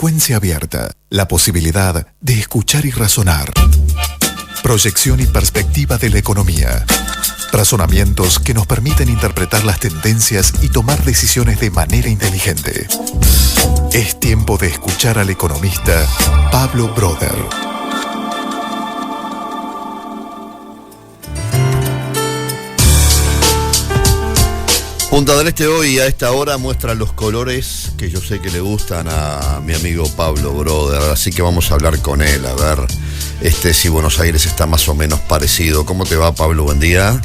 frecuencia abierta, la posibilidad de escuchar y razonar. Proyección y perspectiva de la economía. Razonamientos que nos permiten interpretar las tendencias y tomar decisiones de manera inteligente. Es tiempo de escuchar al economista Pablo Broder. Punta del Este hoy a esta hora muestra los colores que yo sé que le gustan a mi amigo Pablo Broder, así que vamos a hablar con él, a ver si Buenos Aires está más o menos parecido. ¿Cómo te va, Pablo? Buen día.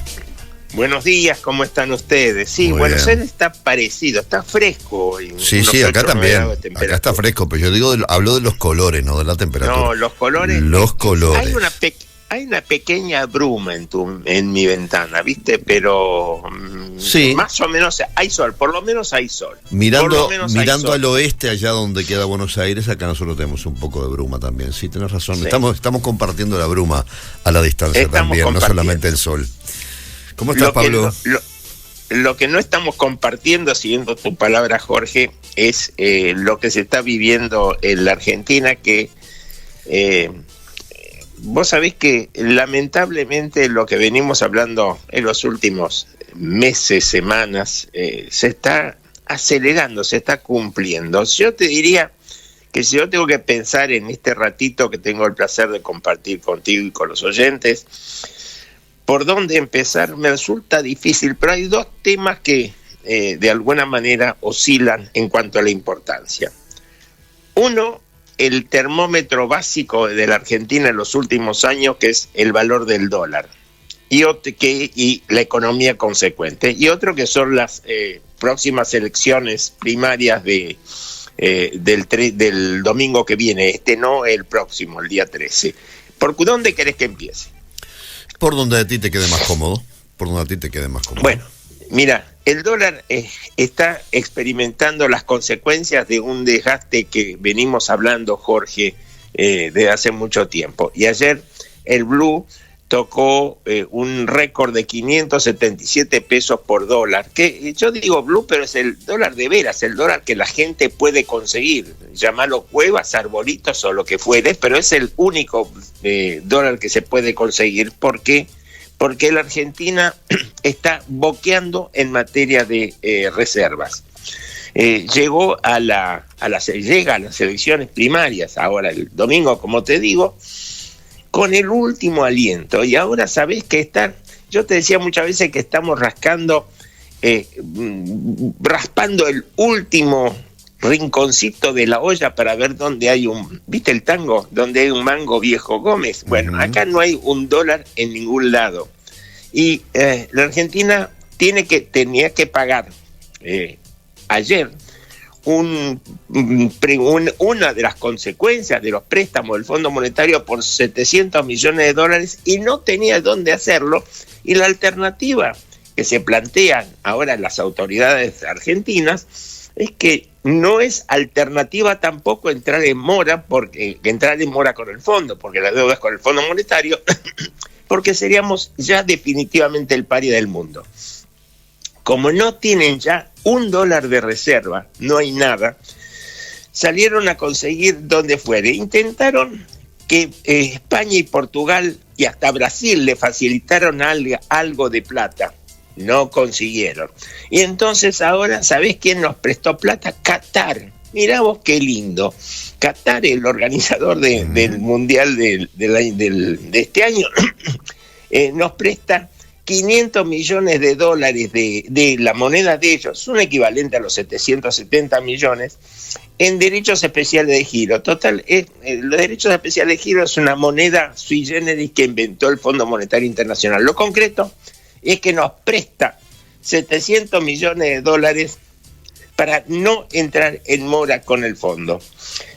Buenos días, ¿cómo están ustedes? Sí, Muy Buenos bien. Aires está parecido, está fresco hoy. Sí, acá también. Acá está fresco, pero yo digo, hablo de los colores, no de la temperatura. No, los colores. Los colores. Hay una pequeña bruma en mi ventana, ¿viste? Pero Sí. más o menos hay sol, por lo menos hay sol. Por Mirando lo menos hay sol. al oeste, allá donde queda Buenos Aires, acá nosotros tenemos un poco de bruma también. Sí, tenés razón. Sí. Estamos compartiendo la bruma a la distancia Estamos también, no compartiendo. solamente el sol. ¿Cómo estás, Pablo? Lo que no estamos compartiendo, siguiendo tu palabra, Jorge, es lo que se está viviendo en la Argentina, que vos sabés que lamentablemente lo que venimos hablando en los últimos meses, semanas, se está acelerando, se está cumpliendo. Yo te diría que si yo tengo que pensar en este ratito que tengo el placer de compartir contigo y con los oyentes, por dónde empezar me resulta difícil, pero hay dos temas que de alguna manera oscilan en cuanto a la importancia. Uno, el termómetro básico de la Argentina en los últimos años, que es el valor del dólar, y la economía consecuente. Y otro que son las próximas elecciones primarias del domingo que viene, no el próximo, el día 13. ¿Por dónde querés que empiece? Por donde a ti te quede más cómodo. Bueno, mira, el dólar está experimentando las consecuencias de un desgaste que venimos hablando, Jorge, de hace mucho tiempo. Y ayer el Blue tocó un récord de 577 pesos por dólar, que yo digo Blue, pero es el dólar de veras, el dólar que la gente puede conseguir, llamarlo cuevas, arbolitos o lo que fuere, pero es el único dólar que se puede conseguir. ¿Por qué? Porque la Argentina está boqueando en materia de reservas. Llega a las elecciones primarias, ahora el domingo, como te digo, con el último aliento. Y ahora sabés que yo te decía muchas veces que estamos raspando el último rinconcito de la olla para ver dónde hay ¿viste el tango? Donde hay un mango viejo Gómez. Bueno, acá no hay un dólar en ningún lado. Y la Argentina tenía que pagar ayer una de las consecuencias de los préstamos del Fondo Monetario por 700 millones de dólares y no tenía dónde hacerlo. Y la alternativa que se plantean ahora las autoridades argentinas es que no es alternativa tampoco entrar en mora con el fondo, porque la deuda es con el Fondo Monetario, porque seríamos ya definitivamente el paria del mundo. Como no tienen ya un dólar de reserva, no hay nada, salieron a conseguir donde fuere. Intentaron que España y Portugal y hasta Brasil le facilitaron algo de plata. No consiguieron. Y entonces ahora, ¿sabés quién nos prestó plata? Qatar. Mirá vos qué lindo. Qatar, el organizador del Mundial de este año, nos presta 500 millones de dólares de la moneda de ellos, un equivalente a los 770 millones, en derechos especiales de giro. Total, los derechos especiales de giro es una moneda sui generis que inventó el Fondo Monetario Internacional. Lo concreto es que nos presta 700 millones de dólares para no entrar en mora con el fondo.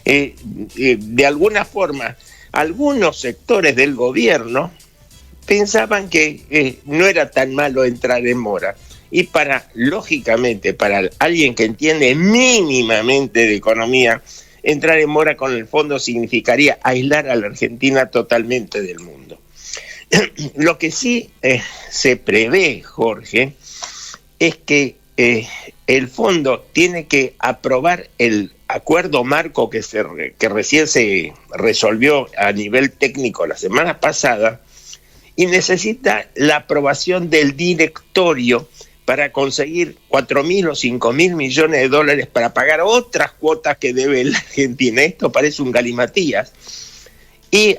De alguna forma, algunos sectores del gobierno pensaban que no era tan malo entrar en mora. Y lógicamente, para alguien que entiende mínimamente de economía, entrar en mora con el fondo significaría aislar a la Argentina totalmente del mundo. Lo que sí se prevé, Jorge, es que el fondo tiene que aprobar el acuerdo marco que recién se resolvió a nivel técnico la semana pasada, y necesita la aprobación del directorio para conseguir 4.000 o 5.000 millones de dólares para pagar otras cuotas que debe la Argentina. Esto parece un galimatías. Y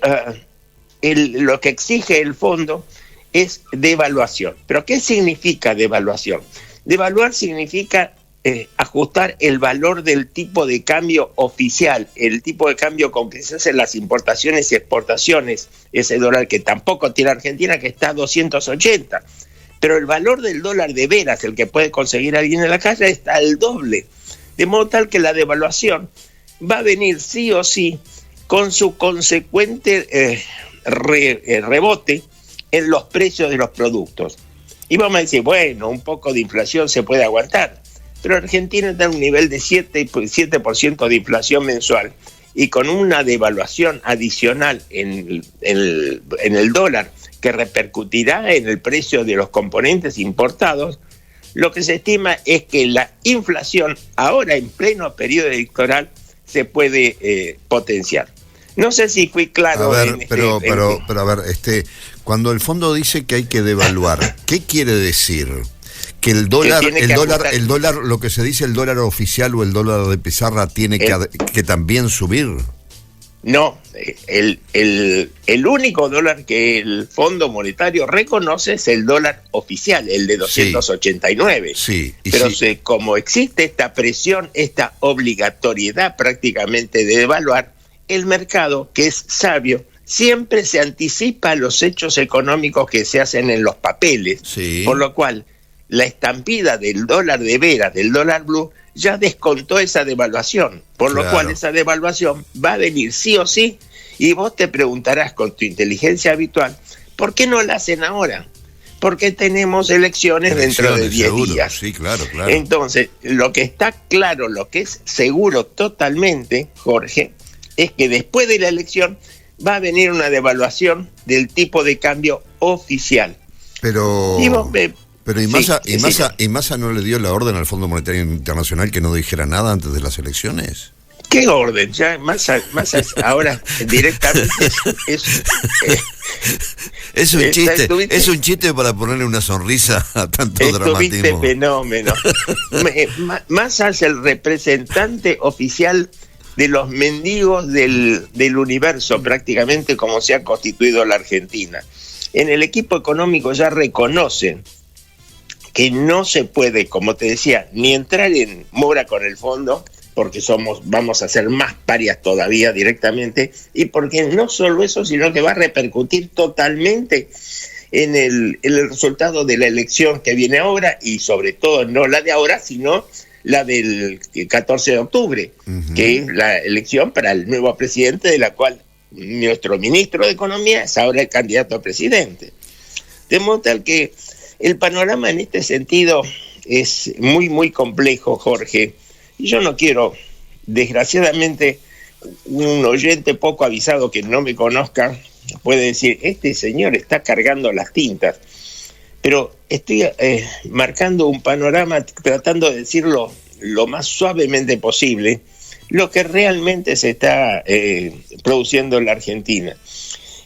lo que exige el fondo es devaluación. ¿Pero qué significa devaluación? Devaluar significa ajustar el valor del tipo de cambio oficial, el tipo de cambio con que se hacen las importaciones y exportaciones, ese dólar que tampoco tiene Argentina, que está a 280. Pero el valor del dólar de veras, el que puede conseguir alguien en la calle, está al doble. De modo tal que la devaluación va a venir sí o sí con su consecuente rebote en los precios de los productos. Y vamos a decir, bueno, un poco de inflación se puede aguantar. Pero Argentina está en un nivel de 7% de inflación mensual, y con una devaluación adicional en el dólar que repercutirá en el precio de los componentes importados, lo que se estima es que la inflación ahora en pleno periodo electoral se puede potenciar. No sé si fui claro. A ver, pero a ver, cuando el fondo dice que hay que devaluar, ¿qué quiere decir? Que el dólar, lo que se dice el dólar oficial o el dólar de pizarra tiene que también subir. No, el único dólar que el Fondo Monetario reconoce es el dólar oficial, el de 289. Sí, pero como existe esta presión, esta obligatoriedad prácticamente de devaluar, el mercado, que es sabio, siempre se anticipa a los hechos económicos que se hacen en los papeles, por lo cual la estampida del dólar de veras, del dólar blue, ya descontó esa devaluación, por lo cual esa devaluación va a venir sí o sí, y vos te preguntarás con tu inteligencia habitual, ¿por qué no la hacen ahora? Porque tenemos elecciones dentro de 10 días. Sí, claro. Entonces, lo que está claro, lo que es seguro totalmente, Jorge, es que después de la elección va a venir una devaluación del tipo de cambio oficial. Pero... ¿Y Massa no le dio la orden al Fondo Monetario Internacional que no dijera nada antes de las elecciones? ¿Qué orden? Ya Massa ahora directamente es un chiste, es un chiste para ponerle una sonrisa a tanto dramatismo. Estuviste fenómeno. Massa es el representante oficial de los mendigos del universo, prácticamente, como se ha constituido la Argentina. En el equipo económico ya reconocen que no se puede, como te decía, ni entrar en mora con el fondo, porque vamos a ser más parias todavía directamente, y porque no solo eso, sino que va a repercutir totalmente en el resultado de la elección que viene ahora, y sobre todo no la de ahora, sino la del 14 de octubre, que es la elección para el nuevo presidente, de la cual nuestro ministro de Economía es ahora el candidato a presidente. De modo tal que el panorama en este sentido es muy, muy complejo, Jorge. Y yo no quiero, desgraciadamente, un oyente poco avisado que no me conozca puede decir, este señor está cargando las tintas. Pero estoy marcando un panorama, tratando de decirlo lo más suavemente posible, lo que realmente se está produciendo en la Argentina.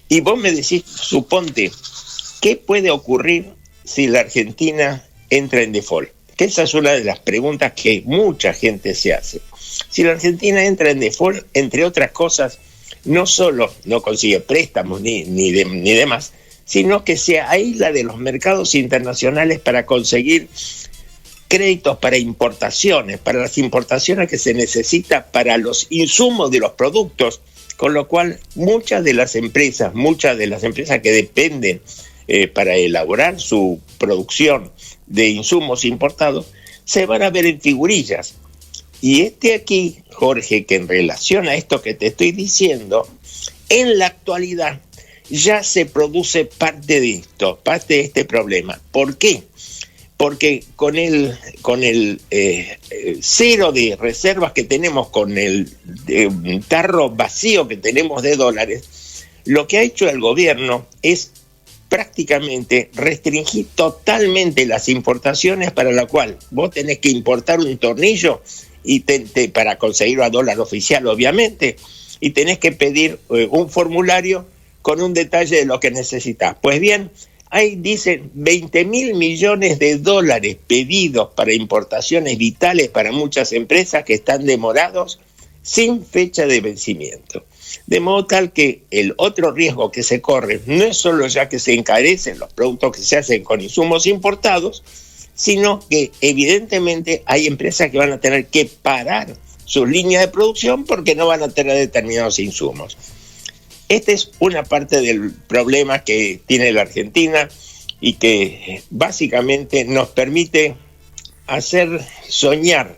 Y vos me decís, suponte, ¿qué puede ocurrir si la Argentina entra en default? Que esa es una de las preguntas que mucha gente se hace. Si la Argentina entra en default, entre otras cosas, no solo no consigue préstamos ni demás, sino que se aísla de los mercados internacionales para conseguir créditos para importaciones, para las importaciones que se necesita para los insumos de los productos, con lo cual muchas de las empresas que dependen para elaborar su producción de insumos importados, se van a ver en figurillas. Y aquí, Jorge, que en relación a esto que te estoy diciendo, en la actualidad ya se produce parte de este problema. ¿Por qué? Porque con el cero de reservas que tenemos, con el tarro vacío que tenemos de dólares, lo que ha hecho el gobierno es prácticamente restringir totalmente las importaciones, para la cual vos tenés que importar un tornillo y para conseguirlo a dólar oficial, obviamente, y tenés que pedir un formulario con un detalle de lo que necesitas. Pues bien, ahí dicen 20.000 millones de dólares pedidos para importaciones vitales para muchas empresas que están demorados sin fecha de vencimiento. De modo tal que el otro riesgo que se corre no es solo ya que se encarecen los productos que se hacen con insumos importados, sino que evidentemente hay empresas que van a tener que parar sus líneas de producción porque no van a tener determinados insumos. Esta es una parte del problema que tiene la Argentina y que básicamente nos permite hacer soñar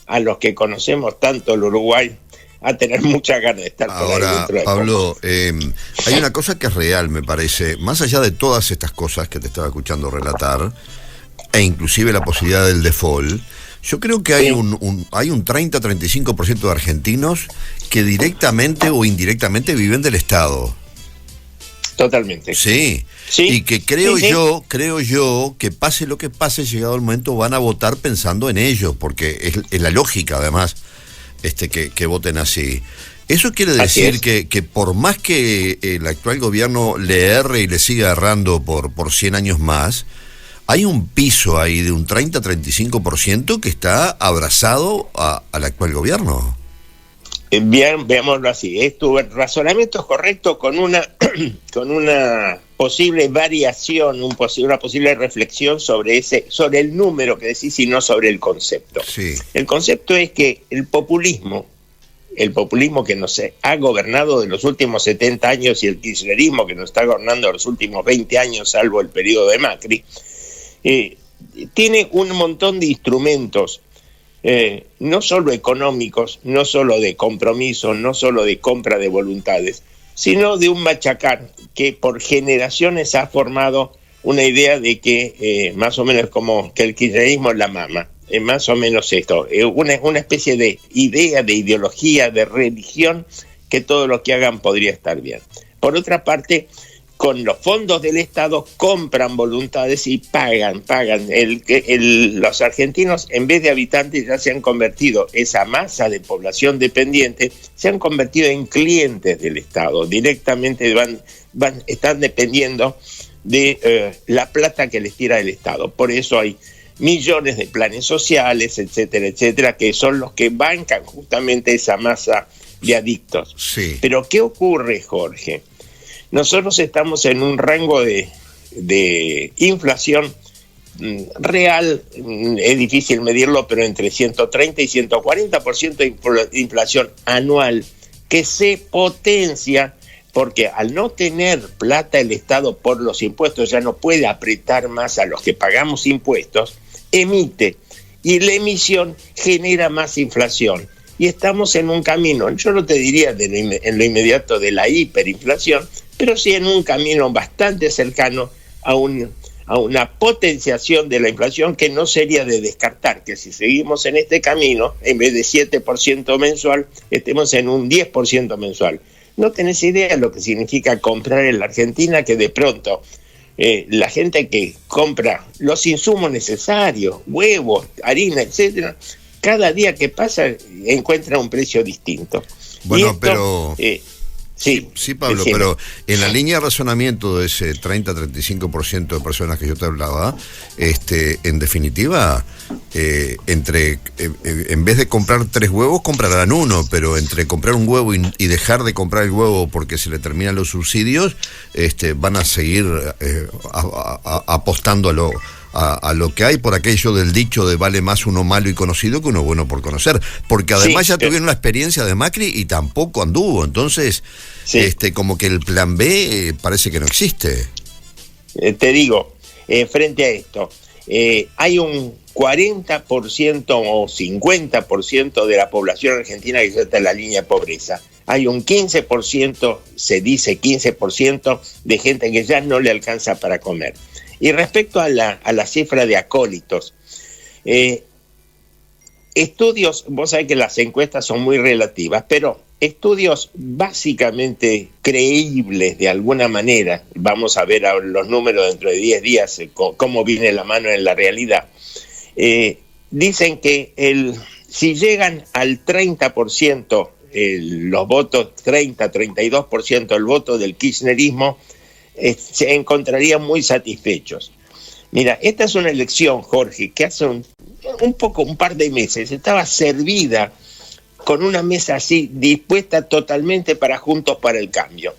a los que conocemos tanto el Uruguay a tener mucha ganas de estar por ahí dentro de Pablo, hay una cosa que es real, me parece, más allá de todas estas cosas que te estaba escuchando relatar, e inclusive la posibilidad del default, yo creo que hay un 30-35% de argentinos que directamente o indirectamente viven del Estado. Totalmente. Sí. Y que creo yo que pase lo que pase, llegado el momento van a votar pensando en ellos, porque es la lógica además que voten así. Eso quiere decir que por más que el actual gobierno le erre y le siga errando por 100 años más, hay un piso ahí de un 30-35% que está abrazado al actual gobierno. Bien, veámoslo así. Tu razonamiento es correcto con una posible variación, una posible reflexión sobre el número que decís y no sobre el concepto. Sí. El concepto es que el populismo que nos ha gobernado de los últimos 70 años y el kirchnerismo que nos está gobernando de los últimos 20 años, salvo el periodo de Macri, tiene un montón de instrumentos, no solo económicos, no solo de compromiso, no solo de compra de voluntades, sino de un machacar que por generaciones ha formado una idea de que más o menos como que el kirchnerismo es la mama, más o menos esto, una especie de idea, de ideología, de religión, que todo lo que hagan podría estar bien. Por otra parte, con los fondos del Estado compran voluntades y pagan. Los argentinos, en vez de habitantes, ya se han convertido, esa masa de población dependiente, se han convertido en clientes del Estado. Directamente están dependiendo de la plata que les tira el Estado. Por eso hay millones de planes sociales, etcétera, que son los que bancan justamente esa masa de adictos. Sí. Pero ¿qué ocurre, Jorge? Nosotros estamos en un rango de inflación real, es difícil medirlo, pero entre 130 y 140% de inflación anual, que se potencia porque al no tener plata el Estado por los impuestos, ya no puede apretar más a los que pagamos impuestos, emite, y la emisión genera más inflación. Y estamos en un camino, yo no te diría en lo inmediato de la hiperinflación, pero sí en un camino bastante cercano a una potenciación de la inflación que no sería de descartar, que si seguimos en este camino, en vez de 7% mensual, estemos en un 10% mensual. No tenés idea de lo que significa comprar en la Argentina, que de pronto la gente que compra los insumos necesarios, huevos, harina, etcétera, cada día que pasa encuentra un precio distinto. Bueno, esto, pero... Sí, Pablo, decime. pero en la línea de razonamiento de ese 30-35% de personas que yo te hablaba, en definitiva, en vez de comprar 3 huevos, comprarán 1, pero entre comprar un huevo y dejar de comprar el huevo porque se le terminan los subsidios, van a seguir apostando a lo que hay, por aquello del dicho de vale más uno malo y conocido que uno bueno por conocer, porque además ya tuvieron la experiencia de Macri y tampoco anduvo, entonces como que el plan B parece que no existe. Te digo, frente a esto, hay un 40% o 50% de la población argentina que ya está en la línea de pobreza. Hay un 15%, se dice 15% de gente que ya no le alcanza para comer. Y respecto a la cifra de acólitos, estudios, vos sabés que las encuestas son muy relativas, pero estudios básicamente creíbles de alguna manera, vamos a ver los números dentro de 10 días, cómo viene la mano en la realidad, dicen que si llegan al 30%, los votos, 32% el voto del kirchnerismo, se encontrarían muy satisfechos. Mira, esta es una elección, Jorge, que hace un par de meses estaba servida con una mesa así, dispuesta totalmente para Juntos para el Cambio.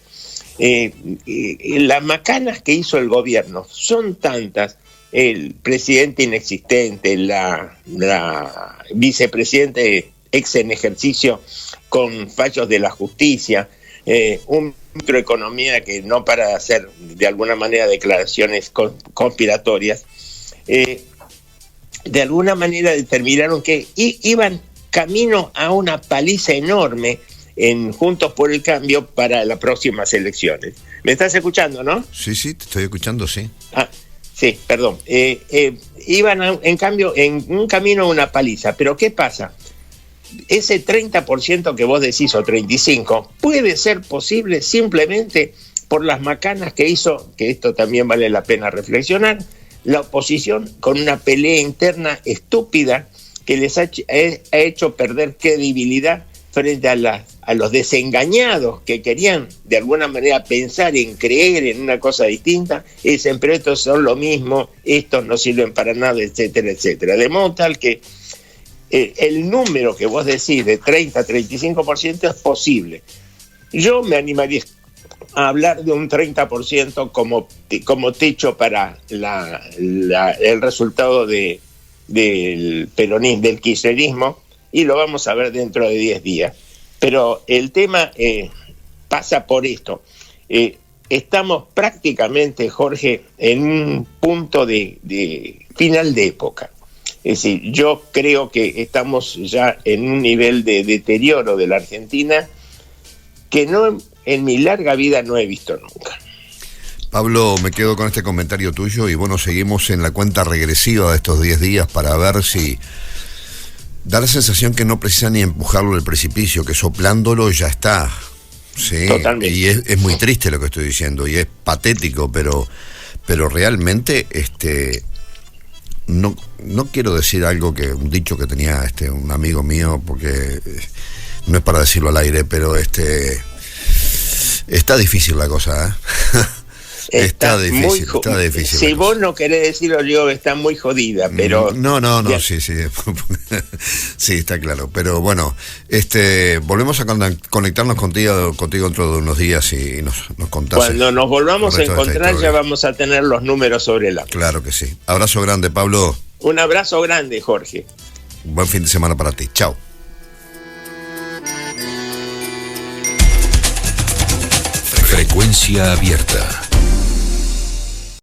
Las macanas que hizo el gobierno son tantas, el presidente inexistente, la vicepresidente ex en ejercicio con fallos de la justicia, un microeconomía que no para de hacer de alguna manera declaraciones conspiratorias, de alguna manera determinaron que iban camino a una paliza enorme en Juntos por el Cambio para las próximas elecciones. ¿Me estás escuchando, no? Sí, te estoy escuchando, sí. Sí, perdón. Iban en cambio en un camino a una paliza. Pero ¿qué pasa? Ese 30% que vos decís, o 35%, puede ser posible simplemente por las macanas que hizo, que esto también vale la pena reflexionar, la oposición con una pelea interna estúpida que les ha hecho perder credibilidad frente a los desengañados que querían de alguna manera pensar en creer en una cosa distinta, y dicen, pero estos son lo mismo, estos no sirven para nada, etcétera, etcétera. De modo tal que el número que vos decís de 30-35% es posible. Yo me animaría a hablar de un 30% como techo para el resultado del peronismo, del kirchnerismo, y lo vamos a ver dentro de 10 días. Pero el tema pasa por esto. Estamos prácticamente, Jorge, en un punto de final de época. Es decir, yo creo que estamos ya en un nivel de deterioro de la Argentina que en mi larga vida no he visto nunca. Pablo, me quedo con este comentario tuyo y bueno, seguimos en la cuenta regresiva de estos 10 días para ver si da la sensación que no precisa ni empujarlo al precipicio, que soplándolo ya está. Sí, totalmente. Y es muy triste lo que estoy diciendo y es patético, pero realmente no quiero decir algo un dicho que tenía un amigo mío, porque no es para decirlo al aire, pero está difícil la cosa, ¿eh? Está difícil. Si vos no querés decirlo, yo está muy jodida, pero... No, sí. Sí, está claro. Pero bueno, volvemos a conectarnos contigo dentro de unos días y nos contás. Cuando nos volvamos a encontrar ya vamos a tener los números sobre la... Claro que sí. Abrazo grande, Pablo. Un abrazo grande, Jorge. Buen fin de semana para ti. Chao. Frecuencia abierta.